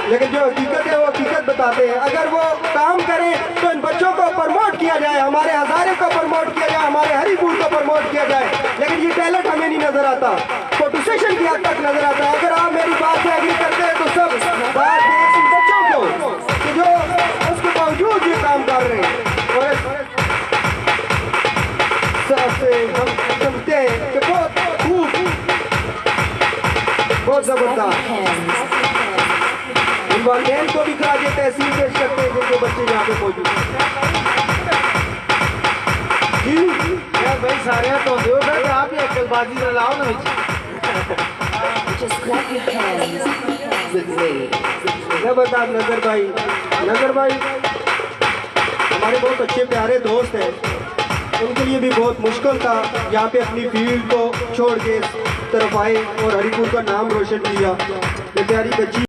लेकिन जो हकीकत है वो हकीकत बताते हैं। अगर वो काम करें तो इन बच्चों को प्रमोट किया जाए, हमारे हजारे को प्रमोट किया जाए, हमारे हरिपुर को प्रमोट किया जाए, लेकिन ये टैलेंट हमें नहीं नजर आता, फोटो सेशन की हद तक नजर आता है। अगर आप मेरी बात से एग्री करते हैं तो सब बात है इन बच्चों को कि जो उसके बावजूद ये काम कर रहे हैं। और सबसे हम समझते हैं कि बहुत खूब, बहुत जबरदस्त वालिदैन को भी खराज तहसील पेश करते हैं जिनके बच्चे यहाँ पे मौजूद हैं। जी यार भाई सारे तो दो फिर आप ही अक्लबाजी से लाओ ना जबरदस्त नजर भाई हमारे बहुत अच्छे प्यारे दोस्त हैं, उनके लिए भी बहुत मुश्किल था यहाँ पे अपनी फील्ड को छोड़ के तरफ आए और हरिपुर का नाम रोशन किया। ये प्यारी बच्ची